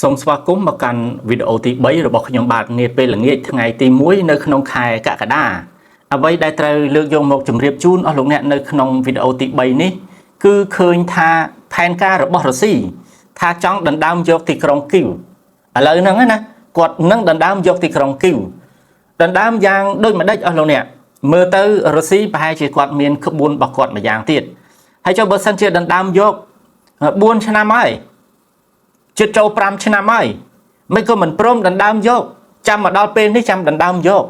សូមស្វាគមន៍មកកាន់វីដេអូទី3របស់ខ្ញុំបាទនាពេលល្ងាចថ្ងៃទី1នៅក្នុងខែកក្កដាអ្វីដែលត្រូវលើកយកមកជម្រាបជូនអស់លោកអ្នកនៅក្នុងវីដេអូទី3នេះគឺឃើញថាផែនការរបស់រុស្ស៊ីថាចង់ដណ្ដើមយកទីក្រុងគីវឥឡូវហ្នឹងណាគាត់នឹងដណ្ដើមយកទីក្រុងគីវដណ្ដើមយ៉ាងដូចម្ដេចអស់លោកអ្នកមើលទៅរុស្ស៊ីប្រហែលជាគាត់មានក្បួនរបស់គាត់មួយយ៉ាងទៀតហើយចុះបើសិនជាដណ្ដើមយក4ឆ្នាំហើយជិតចូល5ឆ្នាំហើយមិនក៏មិនព្រមដណ្ដើមយកចាំមកដល់ពេលនេះចាំដណ្ដើមយក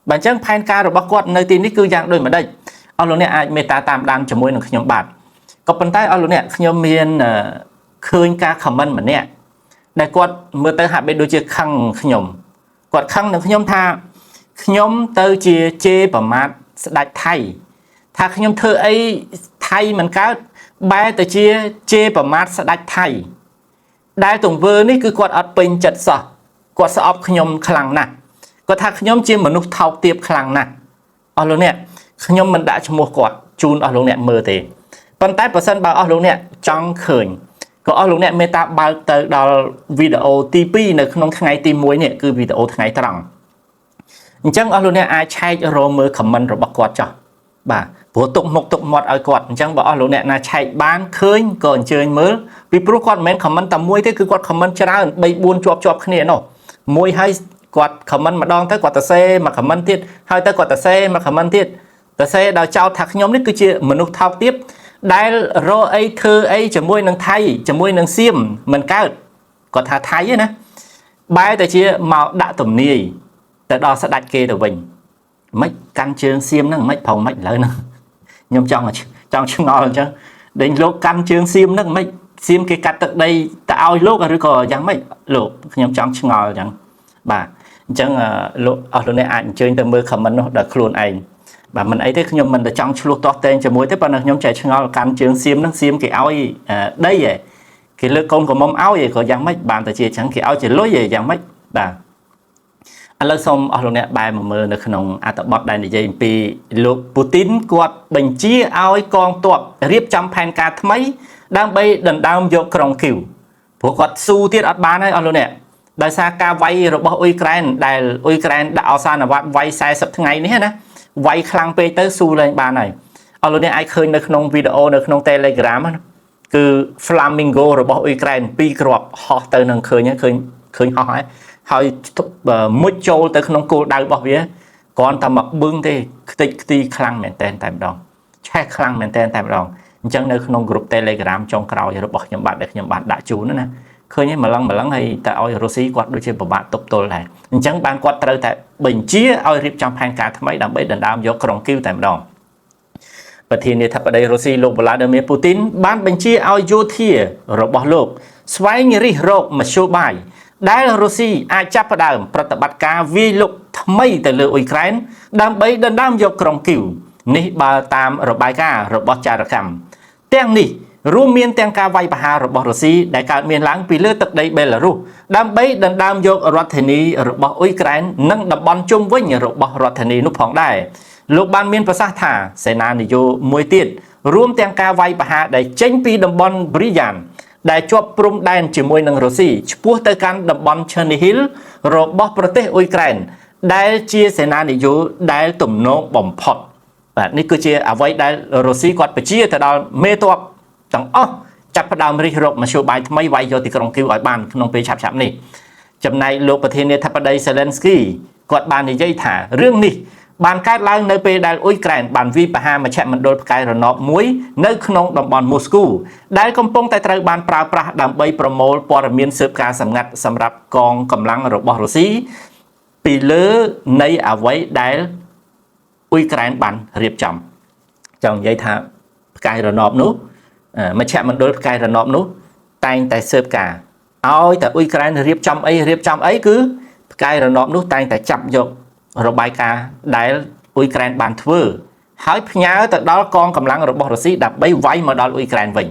បើអញ្ចឹងផែនការរបស់គាត់នៅទីនេះគឺយ៉ាងដូចម្ដេចអស់លោកអ្នកអាចមេត្តាតាមដានជាមួយនឹងខ្ញុំបាទក៏ប៉ុន្តែអស់លោកអ្នកខ្ញុំមានឃើញការខមមិនម្នាក់ដែលគាត់មើលទៅហាក់បីដូចជាខឹងខ្ញុំគាត់ខឹងនឹងខ្ញុំថាខ្ញុំទៅជាជេរប្រមាថស្ដេចថៃថាខ្ញុំធ្វើអីថៃមិនកើតបែរទៅជាជេរប្រមាថស្ដេចថៃដែលទង្វើនេះគឺគាត់អត់ពេញចិត្តសោះគាត់ស្អប់ខ្ញុំខ្លាំងណាស់គាត់ថាខ្ញុំជាមនុស្សថោកទាបខ្លាំងណាស់អស់លោកអ្នកខ្ញុំមិនដាក់ឈ្មោះគាត់ជូនអស់លោកអ្នកមើលទេប៉ុន្តែបើសិនបើអស់លោកអ្នកចង់ឃើញក៏អស់លោកអ្នកមេត្តាបើកទៅដល់វីដេអូទី2នៅក្នុងថ្ងៃទី1នេះគឺវីដេអូថ្ងៃត្រង់អញ្ចឹងអស់លោកអ្នកអាចឆែករកមើល comment របស់គាត់ចោះបាទព្រោះទុកមុខទុកមាត់ឲ្យគាត់អញ្ចឹងបើអស់លោកអ្នកណាឆែកបានឃើញក៏អញ្ជើញមើលពីព្រោះគាត់មិនមែន comment តែមួយទេគឺគាត់ comment ច្រើន3 4ជាប់គ្នានោះមួយហើយគាត់ comment ម្ដងទៅគាត់ទៅសេមក comment ទៀតហើយទៅគាត់ទៅសេមក comment ទៀតទៅសេដល់ចោទថាខ្ញុំនេះគឺជាមនុស្សថោកទាបដែលរកអីធ្វើអីជាមួយនឹងថៃជាមួយនឹងសៀមមិនកើតគាត់ថាថៃណាបែរទៅជាមកដាក់ទំនាយទៅដល់ស្ដេចគេទៅវិញមិនកាន់ជើងសៀមហ្នឹងមិនប្រហែលមិនឥឡូវហ្នឹងខ្ញុំចង់ឆ្ងល់អញ្ចឹងដេញលោកកាន់ជើងសៀមហ្នឹងមិនសៀមគេកាត់ទឹកដីទៅឲ្យលោកឬក៏យ៉ាងម៉េចលោកខ្ញុំចង់ឆ្ងល់អញ្ចឹងបាទអញ្ចឹងលោកអស់លោកអ្នកអាចអញ្ជើញទៅមើល comment នោះដល់ខ្លួនឯងបាទមិនអីទេខ្ញុំមិនទៅចង់ឆ្លោះទាស់តែងជាមួយទេប៉ុន្តែខ្ញុំចែកឆ្ងល់កាន់ជើងសៀមហ្នឹងសៀមគេឲ្យដីឯងគេលើកកូនក្រមុំឲ្យឯងក៏យ៉ាងម៉េចបានតែជាអញ្ចឹងគេឲ្យជាលុយឯងយ៉ាងម៉េចបាទឥឡូវសូមអស់លោកអ្នកបែរមកមើលនៅក្នុងអត្ថបទដែលនិយាយអំពីលោកពូទីនគាត់បញ្ជាឲ្យកងទ័ពរៀបចំផែនការថ្មីដើម្បីដណ្ដើមយកក្រុងគីវព្រោះគាត់ស៊ូទៀតអត់បានហើយអស់លោកអ្នកដោយសារការវាយរបស់អ៊ុយក្រែនដែលអ៊ុយក្រែនដាក់អសានវត្តវាយ40ថ្ងៃនេះណាវាយខ្លាំងពេកទៅស៊ូលែងបានហើយអស់លោកអ្នកអាចឃើញនៅក្នុងវីដេអូនៅក្នុង Telegram គឺ Flamingo របស់អ៊ុយក្រែន2គ្រាប់ហោះទៅនឹងឃើញហោះហើយមុជចូលទៅក្នុងគោលដៅរបស់វាគ្រាន់តែមកបឹងទេខ្ទេចខ្ទីខ្លាំងមែនតែម្ដងឆេះខ្លាំងមែនតែម្ដងអញ្ចឹងនៅក្នុង group Telegram ចុងក្រោយរបស់ខ្ញុំបាទដែលខ្ញុំបានដាក់ជូនណាឃើញម្លឹងហើយតែឲ្យរុស្ស៊ីគាត់ដូចជាពិបាកទប់ទល់ដែរអញ្ចឹងបានគាត់ត្រូវតែបញ្ជាឲ្យរៀបចំផែនការថ្មីដើម្បីដណ្ដើមយកក្រុងគីវតែម្ដងប្រធានាធិបតីរុស្ស៊ីលោក Vladimir Putin បានបញ្ជាឲ្យយោធារបស់លោកស្វែងរិះរកមធ្យោបាយដែលរុស្ស៊ីអាចចាប់ផ្ដើមប្រតិបត្តិការវាយលុកថ្មីទៅលើអ៊ុយក្រែនដើម្បីដណ្ដើមយកក្រុងគីវនេះបើតាមរបាយការណ៍របស់ចារកម្មទាំងនេះរួមមានទាំងការវាយប្រហាររបស់រុស្ស៊ីដែលកើតមានឡើងពីលើទឹកដីបេឡារុសដើម្បីដណ្ដើមយករដ្ឋធានីរបស់អ៊ុយក្រែននិងតំបន់ជុំវិញរបស់រដ្ឋធានីនោះផងដែរលោកបានមានប្រសាសន៍ថាសេនានយោបាយមួយទៀតរួមទាំងការវាយប្រហារដែលចេញពីតំបន់ព្រីយ៉ានដែលជាប់ព្រំដែនជាមួយនឹងរុស្ស៊ីឆ្ពោះទៅកាន់តំបន់ឆឺនីហ៊ីលរបស់ប្រទេសអ៊ុយក្រែនដែលជាសេនានយោបាយដែលទំនងបំផុតបាទនេះគឺជាអ្វីដែលរុស្ស៊ីគាត់បញ្ជាទៅដល់មេទ័ពទាំងអស់ចាប់ផ្ដើមរិះរកមធ្យោបាយថ្មីវាយយកទីក្រុងគីវឲ្យបានក្នុងពេលឆាប់ៗនេះចំណែកលោកប្រធានាធិបតី Zelensky គាត់បាននិយាយថារឿងនេះបានកើតឡើងនៅពេលដែលអ៊ុយក្រែនបានវាយប្រហារមជ្ឈមណ្ឌលផ្កាយរណបមួយនៅក្នុងតំបន់មូស្គូដែលកំពុងតែត្រូវបានប្រើប្រាស់ដើម្បីប្រមូលព័ត៌មានស៊ើបការសម្ងាត់សម្រាប់កងកម្លាំងរបស់រុស្ស៊ីពីលើនៃអ្វីដែលអ៊ុយក្រែនបានរៀបចំចង់និយាយថាផ្កាយរណបនោះមជ្ឈមណ្ឌលផ្កាយរណបនោះតែងតែស៊ើបការឲ្យតែអ៊ុយក្រែនរៀបចំអីគឺផ្កាយរណបនោះតែងតែចាប់យករបាយការណ៍ដែលអ៊ុយក្រែនបានធ្វើហើយផ្ញើទៅដល់កងកម្លាំងរបស់រុស្ស៊ីដើម្បីវាយមកដល់អ៊ុយក្រែនវិញ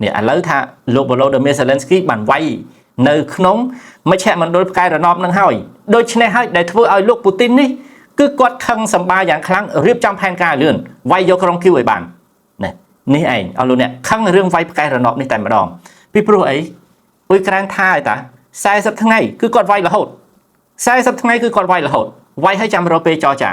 នេះឥឡូវថាលោក Volodymyr Zelensky បានវាយនៅក្នុងមជ្ឈមណ្ឌលផ្កាយរណបនឹងហើយដូច្នេះហើយដែលធ្វើឲ្យលោកពូទីននេះគឺគាត់ខឹងសម្បាយ៉ាងខ្លាំងរៀបចំផែនការលឿនវាយយកក្រុងគីវឲ្យបាននេះឯងអស់លោកអ្នកខឹងរឿងវាយផ្កាយរណបនេះតែម្ដងពីព្រោះអីអ៊ុយក្រែនថាឲ្យតា 40ថ្ងៃគឺគាត់វាយរហូត40ថ្ងៃគឺគាត់វាយរហូតវាយឲ្យចាំរកពេលចរចា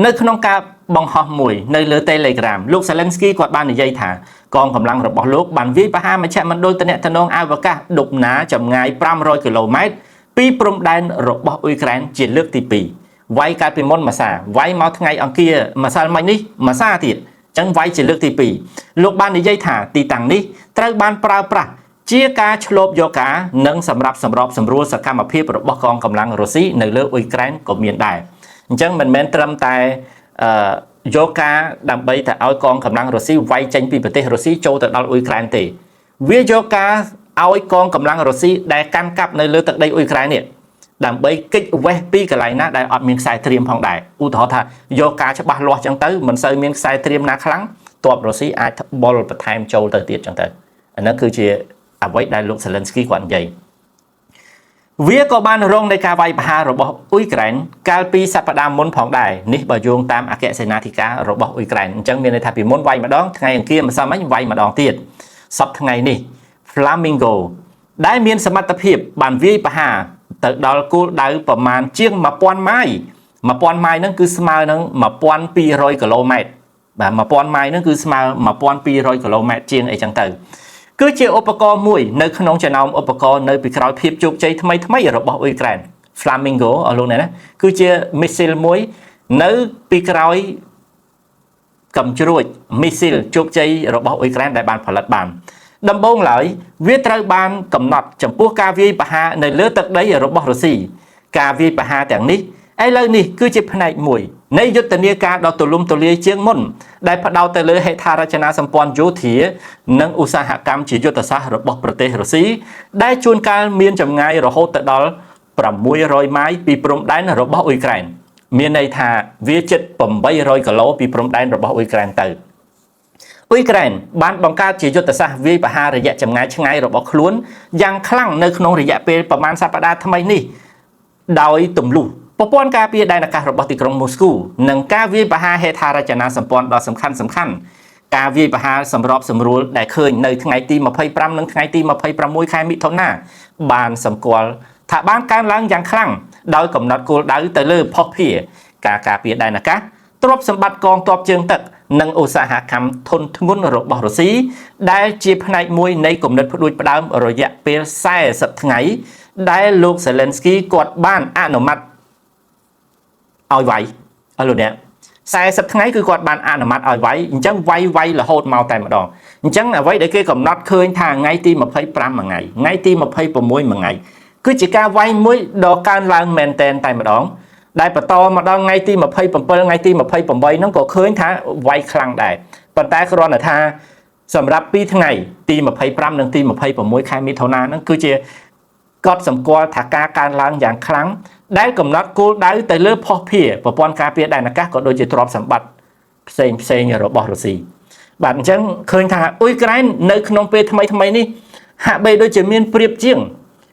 នៅក្នុងការបង្ហោះមួយនៅលើ Telegram លោក Zelensky គាត់បាននិយាយថាកងកម្លាំងរបស់លោកបានវាយប្រហារមជ្ឈមណ្ឌលទំនាក់ទំនងអវកាសដុបណាចម្ងាយ500គីឡូម៉ែត្រពីព្រំដែនរបស់អ៊ុយក្រែនជាលើកទី2វាយកាលពីមុនមួយសាវាយមកថ្ងៃអង្គារម្សិលមិញនេះមួយសាទៀតអញ្ចឹងវាយជាលើកទី2លោកបាននិយាយថាទីតាំងនេះត្រូវបានប្រើប្រាស់ជាការឆ្លូបយកការនិងសម្រាប់សម្របសម្រួលសកម្មភាពរបស់កងកម្លាំងរុស្ស៊ីនៅលើអ៊ុយក្រែនក៏មានដែរអញ្ចឹងមិនមែនត្រឹមតែយកការដើម្បីតែឲ្យកងកម្លាំងរុស្ស៊ីវាយចេញពីប្រទេសរុស្ស៊ីចូលទៅដល់អ៊ុយក្រែនទេវាយកការឲ្យកងកម្លាំងរុស្ស៊ីដែលកាន់កាប់នៅលើទឹកដីអ៊ុយក្រែននេះដើម្បីគេចវេះពីកន្លែងណាដែលអត់មានខ្សែត្រៀមផងដែរឧទាហរណ៍ថាយកការច្បាស់លាស់ចឹងទៅមិនសូវមានខ្សែត្រៀមណាខ្លាំងទ័ពរុស្ស៊ីអាចបុលបន្ថែមចូលទៅទៀតចឹងទៅអានោះគឺជាអ្វីដែលលោក Zelensky គាត់និយាយវាក៏បានរងនៃការវាយប្រហាររបស់អ៊ុយក្រែនកាលពីសប្តាហ៍មុនផងដែរនេះបើយោងតាមអគ្គសេនាធិការរបស់អ៊ុយក្រែនអញ្ចឹងមានន័យថាពីមុនវាយម្ដងថ្ងៃអង្គារម្សិលមិញវាយម្ដងទៀតសប្តាហ៍ថ្ងៃនេះ Flamingo ដែលមានសមត្ថភាពបានវាយប្រហារទៅដល់គោលដៅប្រមាណជាង1000ម៉ាយ1000ម៉ាយហ្នឹងគឺស្មើនឹង1200គីឡូម៉ែត្របាទ1000ម៉ាយហ្នឹងគឺស្មើ1200គីឡូម៉ែត្រជាងអីចឹងទៅគឺជាឧបករណ៍មួយនៅក្នុងចំណោមឧបករណ៍នៅពីក្រោយភាពជោគជ័យថ្មីរបស់អ៊ុយក្រែន Flamingo អស់លោកអ្នកណាគឺជា missile មួយនៅពីក្រោយកំជ្រួច missile ជោគជ័យរបស់អ៊ុយក្រែនដែលបានផលិតបានដំបូងឡើយវាត្រូវបានកំណត់ចំពោះការវាយប្រហារនៅលើទឹកដីរបស់រុស្ស៊ីការវាយប្រហារទាំងនេះឥឡូវនេះគឺជាផ្នែកមួយនៃយុទ្ធនាការដ៏ទូលំទូលាយជាងមុនដែលផ្ដោតទៅលើហេដ្ឋារចនាសម្ព័ន្ធយោធានិងឧស្សាហកម្មជាយុទ្ធសាស្ត្ររបស់ប្រទេសរុស្ស៊ីដែលជួនកាលមានចម្ងាយរហូតទៅដល់600ម៉ាយពីព្រំដែនរបស់អ៊ុយក្រែនមានន័យថាវាជិត800គីឡូពីព្រំដែនរបស់អ៊ុយក្រែនទៅអ៊ុយក្រែនបានបង្កើតជាយុទ្ធសាស្ត្រវាយប្រហាររយៈចម្ងាយឆ្ងាយរបស់ខ្លួនយ៉ាងខ្លាំងនៅក្នុងរយៈពេលប្រមាណសប្តាហ៍ថ្មីនេះដោយទម្លុះប្រព័ន្ធការពារដែនអាកាសរបស់ទីក្រុងមូស្គូនិងការវាយប្រហារហេដ្ឋារចនាសម្ព័ន្ធដ៏សំខាន់ការវាយប្រហារសម្របសម្រួលដែលឃើញនៅថ្ងៃទី25និងថ្ងៃទី26ខែមិថុនាបានសម្គាល់ថាបានកើនឡើងយ៉ាងខ្លាំងដោយកំណត់គោលដៅទៅលើភស្តុភារការការពារដែនអាកាសទ្រព្យសម្បត្តិកងទ័ពជើងទឹកនិងឧស្សាហកម្មធុនធ្ងន់របស់រុស្ស៊ីដែលជាផ្នែកមួយនៃគំនិតផ្ដួចផ្ដើមរយៈពេល40ថ្ងៃដែលលោក Zelensky គាត់បានអនុម័តឲ្យវាយឲ្យលោកអ្នក40ថ្ងៃគឺគាត់បានអនុម័តឲ្យវាយអញ្ចឹងវាយរហូតមកតែម្ដងអញ្ចឹងអ្វីដែលគេកំណត់ឃើញថាថ្ងៃទី25មួយថ្ងៃថ្ងៃទី26មួយថ្ងៃគឺជាការវាយមួយដ៏កើនឡើងមែនតែនតែម្ដងដែលបន្តមកដល់ថ្ងៃទី27ថ្ងៃទី28ហ្នឹងក៏ឃើញថាវាយខ្លាំងដែរប៉ុន្តែគ្រាន់តែថាសម្រាប់2ថ្ងៃទី25និងទី26ខែមិថុនាហ្នឹងគឺជាកត់សម្គាល់ថាការកើនឡើងយ៉ាងខ្លាំងដែលកំណត់គោលដៅទៅលើភស្តុភារប្រព័ន្ធការពារដែនអាកាសក៏ដូចជាទ្រព្យសម្បត្តិផ្សេងរបស់រុស្ស៊ីបាទអញ្ចឹងឃើញថាអ៊ុយក្រែននៅក្នុងពេលថ្មីនេះហាក់បីដូចជាមានប្រៀបជាង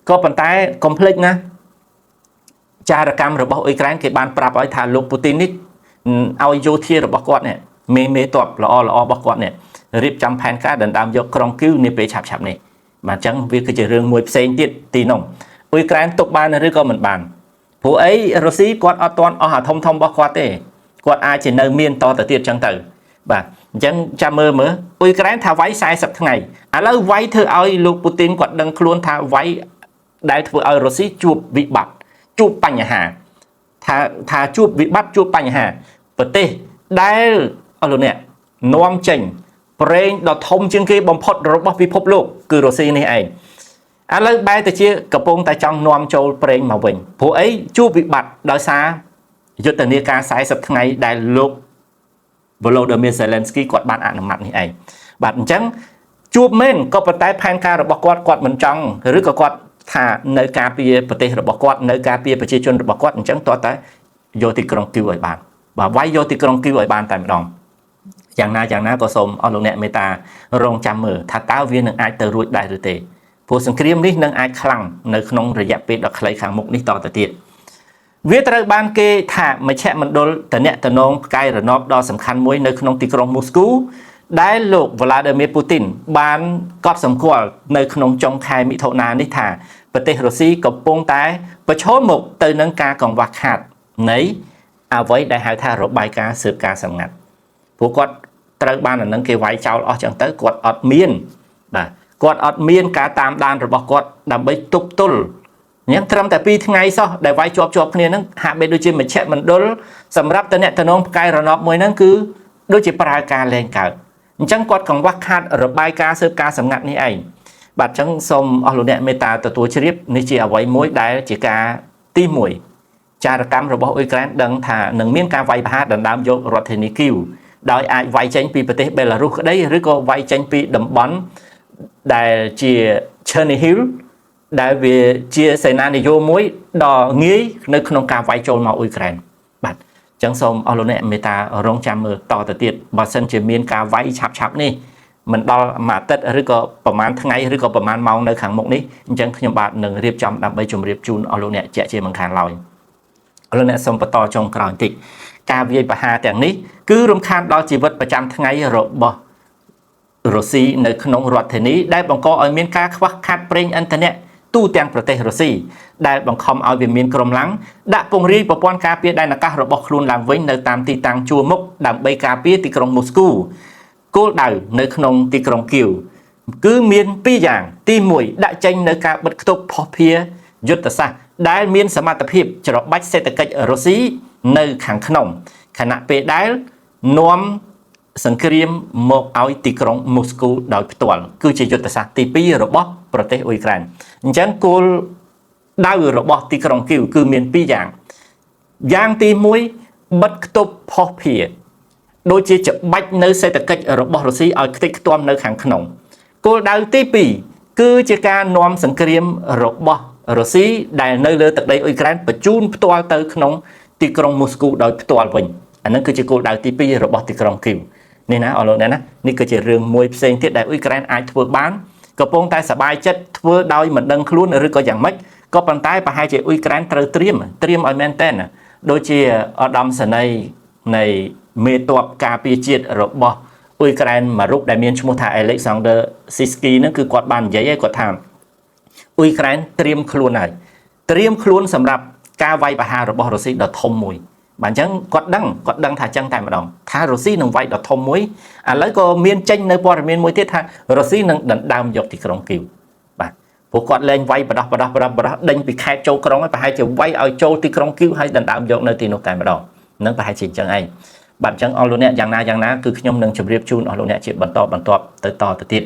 ក៏ប៉ុន្តែកុំភ្លេចណាចារកម្មរបស់អ៊ុយក្រែនគេបានប្រាប់ឲ្យថាលោកពូទីននេះឲ្យយោធារបស់គាត់នេះមេតបល្អរបស់គាត់នេះរៀបចំផែនការដណ្ដើមយកក្រុងគីវនាពេលឆាប់នេះបាទអញ្ចឹងវាគឺជារឿងមួយផ្សេងទៀតទីនោះអ៊ុយក្រែនទុកបានឬក៏មិនបានព្រោះអីរុស្ស៊ីគាត់អត់ទាន់អស់អាធំរបស់គាត់ទេគាត់អាចជានៅមានតទៅទៀតអញ្ចឹងទៅបាទអញ្ចឹងចាំមើលអ៊ុយក្រែនថាវាយ40ថ្ងៃឥឡូវវាយធ្វើឲ្យលោកពូទីនគាត់ដឹងខ្លួនថាវាយដែលធ្វើឲ្យរុស្ស៊ីជួបវិបត្តិជួបបញ្ហាថាជួបវិបត្តិជួបបញ្ហាប្រទេសដែលអស់លោកអ្នកនាំចេញប្រេងដ៏ធំជាងគេបំផុតរបស់ពិភពលោកគឺរុស្ស៊ីនេះឯងឥឡូវបែរទៅជាកំពុងតែចង់នាំចូលប្រេងមកវិញព្រោះអីជួបវិបត្តិដោយសារយុទ្ធនាការ40ថ្ងៃដែលលោក Volodymyr Zelensky គាត់បានអនុម័តនេះឯងបាទអញ្ចឹងជួបមែនក៏ប៉ុន្តែផែនការរបស់គាត់មិនចង់ឬក៏គាត់ថានៅការពារប្រទេសរបស់គាត់នៅការពារប្រជាជនរបស់គាត់អញ្ចឹងតើតែយកទីក្រុងគីវឲ្យបានបាទវាយយកទីក្រុងគីវឲ្យបានតែម្ដងយ៉ាងណាក៏សូមអស់លោកអ្នកមេត្តារងចាំមើលថាតើវានឹងអាចទៅរួចដែរឬទេព្រោះសង្គ្រាមនេះនឹងអាចខ្លាំងនៅក្នុងរយៈពេលដ៏ខ្លីខាងមុខនេះតទៅទៀតវាត្រូវបានគេថាមជ្ឈមណ្ឌលតំណែងផ្កាយរណបដ៏សំខាន់មួយនៅក្នុងទីក្រុងមូស្គូដែលលោក Vladimir Putin បានកត់សម្គាល់នៅក្នុងចុងខែមិថុនានេះថា ប្រទេសរុស្ស៊ីកំពុងតែប្រឈមមុខទៅនឹងការកង្វះខាតនៃអ្វីដែលហៅថារបាយការណ៍ស៊ើបការណ៍សម្ងាត់ព្រោះគាត់ត្រូវបានអានឹងគេវាយចោលអស់ចឹងទៅគាត់អត់មានបាទគាត់អត់មានការតាមដានរបស់គាត់ដើម្បីទប់ទល់អញ្ចឹងត្រឹមតែ2ថ្ងៃសោះដែលវាយជាប់គ្នាហ្នឹងហាក់បីដូចជាមជ្ឈមណ្ឌលសម្រាប់តំណងផ្កាយរណបមួយហ្នឹងគឺដូចជាប្រើការលែងកើតអញ្ចឹងគាត់កង្វះខាតរបាយការណ៍ស៊ើបការណ៍សម្ងាត់នេះឯងបាទអញ្ចឹងសូមអស់លោកអ្នកមេត្តាទទួលជ្រាបនេះជាអ្វីមួយដែលជាការទី1ចារកម្មរបស់អ៊ុយក្រែនដឹងថានឹងមានការវាយប្រហារដណ្ដើមយករដ្ឋធានីគីវដោយអាចវាយចេញពីប្រទេសបេឡារុសក្តីឬក៏វាយចេញពីតំបន់ដែលជា Chernihiv ដែលវាជាសេនានិយមមួយដ៏ងាយនៅក្នុងការវាយចូលមកអ៊ុយក្រែនបាទអញ្ចឹងសូមអស់លោកអ្នកមេត្តារងចាំមើលតទៅទៀតបើសិនជាមានការវាយឆាប់នេះមិនដល់មួយអាទិត្យឬក៏ប្រហែលថ្ងៃឬក៏ប្រហែលម៉ោងនៅខាងមុខនេះអញ្ចឹងខ្ញុំបាទនឹងរៀបចំដើម្បីជម្រាបជូនអស់លោកអ្នកជាក់ជាមិនខានឡើយអស់លោកអ្នកសូមបន្តចុងក្រោយបន្តិចការវាយប្រហារទាំងនេះគឺរំខានដល់ជីវិតប្រចាំថ្ងៃរបស់រុស្ស៊ីនៅក្នុងរដ្ឋធានីដែលបង្កឲ្យមានការខ្វះខាតប្រេងឥន្ធនៈទូទាំងប្រទេសរុស្ស៊ីដែលបង្ខំឲ្យវាមានក្រុមឡើងដាក់ពង្រាយប្រព័ន្ធការពារដែនអាកាសរបស់ខ្លួនឡើងវិញនៅតាមទីតាំងជួរមុខដើម្បីការពារទីក្រុងមូស្គូគោលដៅនៅក្នុងទីក្រុងគៀវគឺមាន2យ៉ាងទី1ដាក់ចេញនៅការបិទគប់ភស្តុភារយុទ្ធសាស្ត្រដែលមានសមត្ថភាពច្របាច់សេដ្ឋកិច្ចរុស្ស៊ីនៅខាងក្នុងខណៈពេលដែលនាំសង្គ្រាមមកឲ្យទីក្រុងមូស្គូដោយផ្ទាល់គឺជាយុទ្ធសាស្ត្រទី2របស់ប្រទេសអ៊ុយក្រែនអញ្ចឹងគោលដៅរបស់ទីក្រុងគីវគឺមាន2យ៉ាងទី1បិទគប់ភស្តុភារដូចជាច្បាច់នៅសេដ្ឋកិច្ចរបស់រុស្ស៊ីឲ្យខ្ទេចខ្ទាំនៅខាងក្នុងគោលដៅទី2គឺជាការនាំសង្គ្រាមរបស់រុស្ស៊ីដែលនៅលើទឹកដីអ៊ុយក្រែនបញ្ជូនផ្ទាល់ទៅក្នុងទីក្រុងមូស្គូដោយផ្ទាល់វិញអានឹងគឺជាគោលដៅទី2របស់ទីក្រុងគីវនេះណាអរលោកអ្នកណានេះគឺជារឿងមួយផ្សេងទៀតដែលអ៊ុយក្រែនអាចធ្វើបានកំពុងតែសប្បាយចិត្តធ្វើដោយមិនដឹងខ្លួនឬក៏យ៉ាងម៉េចក៏ប៉ុន្តែប្រហែលជាអ៊ុយក្រែនត្រូវត្រៀមឲ្យមែនតែនដូចជាឧត្តមសេនីយ៍នៃមេទ័ពការពារជាតិរបស់អ៊ុយក្រែនមួយរូបដែលមានឈ្មោះថា Alexander Sisky ហ្នឹងគឺគាត់បាននិយាយគាត់ថាអ៊ុយក្រែនត្រៀមខ្លួនហើយត្រៀមខ្លួនសម្រាប់ការវាយប្រហាររបស់រុស្ស៊ីដ៏ធំមួយបាទអញ្ចឹងគាត់ដឹងថាចឹងតែម្ដងថារុស្ស៊ីនឹងវាយដ៏ធំមួយឥឡូវក៏មានចេញនៅព័ត៌មានមួយទៀតថារុស្ស៊ីនឹងដណ្ដើមយកទីក្រុងគីវបាទព្រោះគាត់លែងវាយបដោះដេញពីខេត្តចូលក្រុងហើយប្រហែលជាវាយឲ្យចូលទីក្រុងគីវហើយដណ្ដើមយកនៅទីនោះតែម្ដងនឹងប្រហែលជាអញ្ចឹងឯងបាទអញ្ចឹងអស់លោកអ្នកយ៉ាងណាគឺខ្ញុំនឹងជម្រាបជូនអស់លោកអ្នកជាបន្តទៅទៀត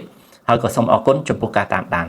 ហើយក៏សូមអរគុណចំពោះការតាមដាន